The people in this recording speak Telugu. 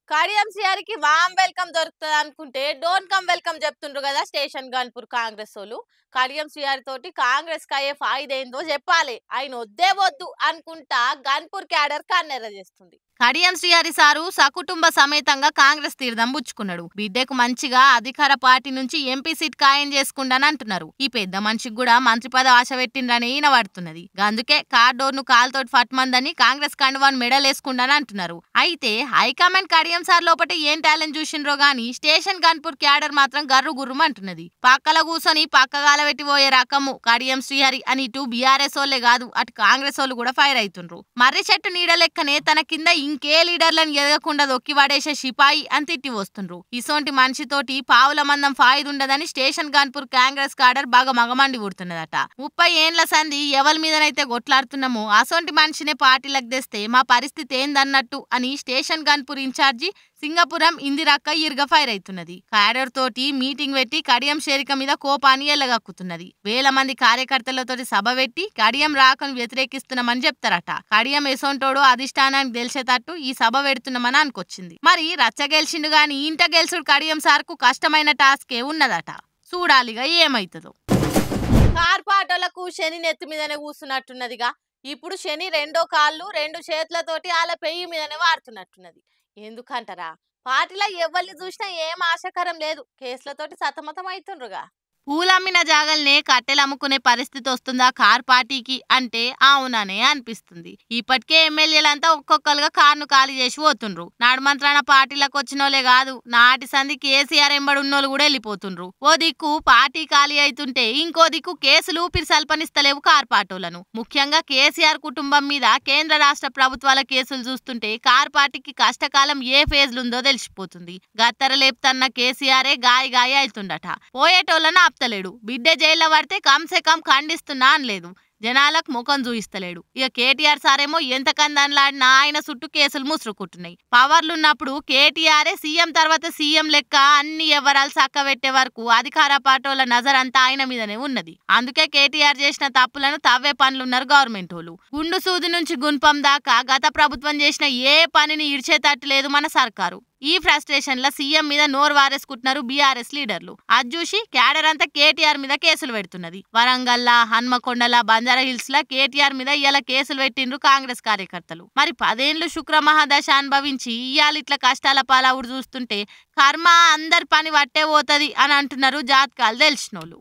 కడియం సిఆర్‌కి వామ్ వెల్కమ్ దొరుకుతది అనుకుంటే డోంట్ కమ్ వెల్కమ్ చెప్తుండ్రు కదా స్టేషన్ గన్పూర్ కాంగ్రెస్ వాళ్ళు. కడియం సిఆర్ తోటి కాంగ్రెస్‌కి అయ్యే ఫాయిదేందో చెప్పాలి. ఆయన వద్దే వద్దు అనుకుంటా గన్పూర్ క్యాడర్ కన్నెర్ర చేస్తుంది. కడియం శ్రీహరి సారు సకుటుంబ సమేతంగా కాంగ్రెస్ తీర్థం పుచ్చుకున్నాడు. బిడ్డకు మంచిగా అధికార పార్టీ నుంచి ఎంపీ సీట్ ఖాయం చేసుకుంటానని అంటున్నారు. ఈ పెద్ద మనిషికి కూడా మంత్రి పదవి ఆశ పెట్టిండ్రని ఈనబడుతున్నది. అందుకే కార్ ను కాలుతోటి ఫట్మందని కాంగ్రెస్ కండువాన్ మెడలేసుకుంటానని అంటున్నారు. అయితే హైకమాండ్ కడియం సార్ లోపల ఏం టాలెంట్ చూసిండ్రో గానీ స్టేషన్ గన్పూర్ క్యాడర్ మాత్రం గర్రు గుర్రం అంటున్నది. పక్కల కూర్చొని పక్కగాల పెట్టి పోయే రకము కడియం శ్రీహరి అని ఇటు బీఆర్ఎస్ ఓళ్లే కాదు అటు కాంగ్రెస్ వాళ్ళు కూడా ఫైర్ అవుతుండ్రు. మర్రి చెట్టు నీడ లెక్కనే తన కింద ఇంకే లీడర్లను ఎదగకుండా దొక్కి పడేసే సిపాయి అని తిట్టి వస్తుండ్రు. ఇసోంటి మనిషితోటి పావుల మందం ఫాయిదుండదని స్టేషన్ గన్పూర్ కాంగ్రెస్ కాడర్ బాగా మగమండి పుడుతున్నదట. 30 ఏండ్ల సంధి ఎవరి మీదనైతే కొట్లాడుతున్నామో అసోంటి మనిషినే పార్టీలకు తెస్తే మా పరిస్థితి ఏందన్నట్టు అని స్టేషన్ గన్పూర్ ఇన్ఛార్జి సింగపురం ఇందిరక్క ఇరుగా ఫైర్ అవుతున్నది. క్యాడర్ తోటి మీటింగ్ పెట్టి కడియం షేరిక మీద కోపాన్ని ఎల్లగక్కుతున్నది. వేల మంది కార్యకర్తలతోటి సభ పెట్టి కడియం రాకను వ్యతిరేకిస్తున్నామని చెప్తారట. కడియం ఎసోంటోడు అధిష్టానానికి తెలిసేటట్టు ఈ సభ పెడుతున్నామని అనుకొచ్చింది. మరి రచ్చ గెలిచిండు గాని ఇంట గెలుసుడు కడియం సార్కు కష్టమైన టాస్కే ఉన్నదట. చూడాలిగా ఏమైతుందో. కార్పాటోలకు శని నెత్తి మీదనే కూస్తున్నట్టున్నదిగా. ఇప్పుడు శని రెండో కాళ్ళు రెండు చేతులతోటి వాళ్ళ పెయ్యి మీదనే వాడుతున్నట్టున్నది. ఎందుకంటారా పార్టీలో ఎవరిని చూసినా ఏం ఆశకరం లేదు. కేసులతోటి సతమతం అవుతుండ్రుగా. పూలమ్మిన జాగల్నే కట్టెలు అమ్ముకునే పరిస్థితి వస్తుందా కార్ పార్టీకి అంటే అవుననే అనిపిస్తుంది. ఇప్పటికే ఎమ్మెల్యేలంతా ఒక్కొక్కరుగా కార్ను ఖాళీ చేసి పోతుండ్రు. నడుమంత్రాన పార్టీలకు వచ్చినోళ్లే కాదు నాటి సంధి కేసీఆర్ ఎంబడి ఉన్నోళ్ళు కూడా వెళ్ళిపోతుండ్రు. ఓ దిక్కు పార్టీ ఖాళీ అవుతుంటే ఇంకో దిక్కు కేసులు ఊపిరి సల్పనిస్తలేవు కార్ పార్టీలను. ముఖ్యంగా కేసీఆర్ కుటుంబం మీద కేంద్ర రాష్ట్ర ప్రభుత్వాల కేసులు చూస్తుంటే కార్ పార్టీకి కష్టకాలం ఏ ఫేజ్లుందో తెలిసిపోతుంది. గత్తర లేపుతన్న కేసీఆరే గాయ అవుతుండట. పోయేటోళ్ళను ఆప్తలేడు. బిడ్డ జైల్లో పడితే కంసే కం ఖండిస్తున్నా అనలేదు. జనాలకు ముఖం చూయిస్తలేడు. ఇక కేటీఆర్ సారేమో ఎంత కందన్లాడినా ఆయన చుట్టూ కేసులు ముసురుకుంటున్నాయి. పవర్లున్నప్పుడు కేటీఆరే సీఎం తర్వాత సీఎం లెక్క అన్ని ఎవరాలు చక్కబెట్టే వరకు అధికార పార్టీల నజర్ అంతా ఆయన మీదనే ఉన్నది. అందుకే కేటీఆర్ చేసిన తప్పులను తవ్వే పనులున్నారు గవర్నమెంట్ వాళ్ళు. గుండు సూది నుంచి గున్పం దాకా గత ప్రభుత్వం చేసిన ఏ పనిని ఇడిచేటట్టు లేదు మన సర్కారు. ఈ ఫ్రస్ట్రేషన్ ల సీఎం మీద నోరు వారేసుకుంటున్నారు బీఆర్ఎస్ లీడర్లు. అది చూసి క్యాడర్ అంతా కేటీఆర్ మీద కేసులు పెడుతున్నది. వరంగల్లా హన్మకొండల బంజారా హిల్స్ లా కేటీఆర్ మీద ఇలా కేసులు పెట్టిండ్రు కాంగ్రెస్ కార్యకర్తలు. మరి 10 ఏళ్లు శుక్ర మహాదశ అనుభవించి ఇయాల ఇట్లా కష్టాల పాలవుడు చూస్తుంటే కర్మ అందరి పని పట్టే పోతది అని అంటున్నారు జాతకాలు తెలిసినోళ్ళు.